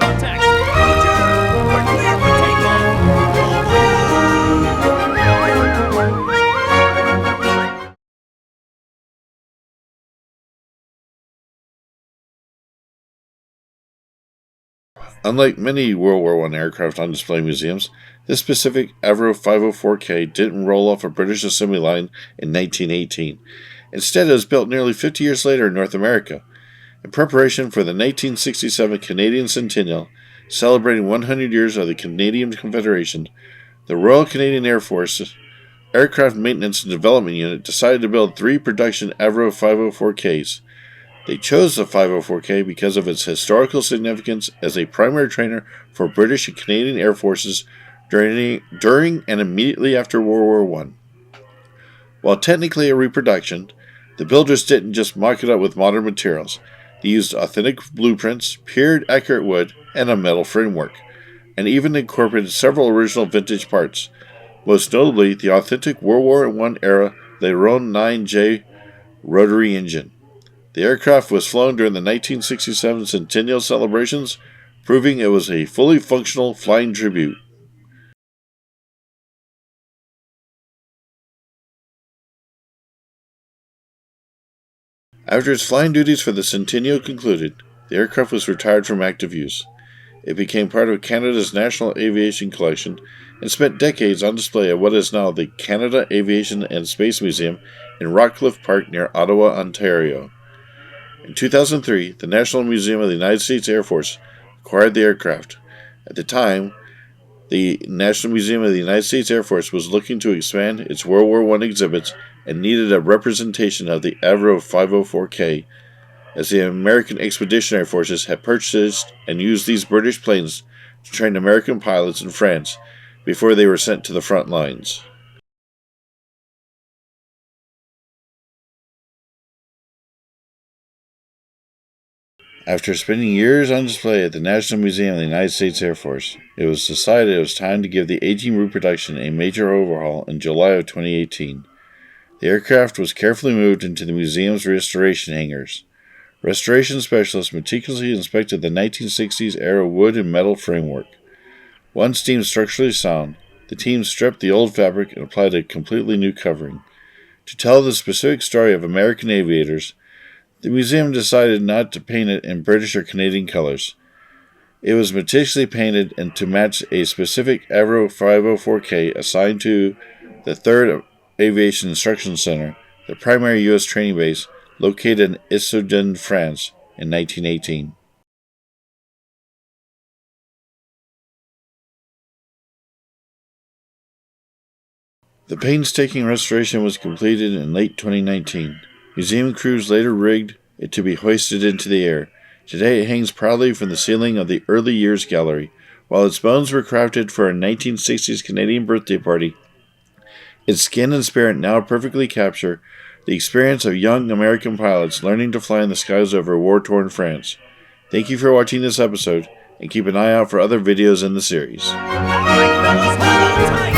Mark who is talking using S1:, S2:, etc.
S1: contact. Roger. We're clear for takeoff.
S2: Unlike many World War I aircraft on display museums, this specific Avro 504K didn't roll off a British assembly line in 1918. Instead, it was built nearly 50 years later in North America, in preparation for the 1967 Canadian Centennial, celebrating 100 years of the Canadian Confederation. The Royal Canadian Air Force Aircraft Maintenance and Development Unit decided to build 3 production Avro 504Ks. They chose the 504K because of its historical significance as a primary trainer for British and Canadian Air Forces during and immediately after World War I. While technically a reproduction, the builders didn't just mock it up with modern materials. They used authentic blueprints, period accurate wood, and a metal framework, and even incorporated several original vintage parts, most notably the authentic World War I era Leron 9J rotary engine. The aircraft was flown during the 1967 Centennial celebrations, proving it was a fully functional flying tribute. After its flying duties for the Centennial concluded, the aircraft was retired from active use. It became part of Canada's National Aviation Collection and spent decades on display at what is now the Canada Aviation and Space Museum in Rockcliffe Park near Ottawa, Ontario. In 2003, the National Museum of the United States Air Force acquired the aircraft. At the time, the National Museum of the United States Air Force was looking to expand its World War I exhibits and needed a representation of the Avro 504K, as the American Expeditionary Forces had purchased and used these British planes to train American pilots in France before they were sent to the front lines. After spending years on display at the National Museum of the United States Air Force, it was decided it was time to give the aging reproduction a major overhaul in July of 2018. The aircraft was carefully moved into the museum's restoration hangars. Restoration specialists meticulously inspected the 1960s era wood and metal framework. Once deemed structurally sound, the team stripped the old fabric and applied a completely new covering. To tell the specific story of American aviators, the museum decided not to paint it in British or Canadian colors. It was meticulously painted and to match a specific Avro 504K assigned to the 3rd Aviation Instruction Center, the primary U.S. training base located in Issoudun, France, in 1918. The painstaking restoration was completed in late 2019. Museum crews later rigged it to be hoisted into the air. Today it hangs proudly from the ceiling of the Early Years Gallery. While its bones were crafted for a 1960s Canadian birthday party, its skin and spirit now perfectly capture the experience of young American pilots learning to fly in the skies over war-torn France. Thank you for watching this episode, and keep an eye out for other videos in the series.
S1: All right, fellas, hold on tight.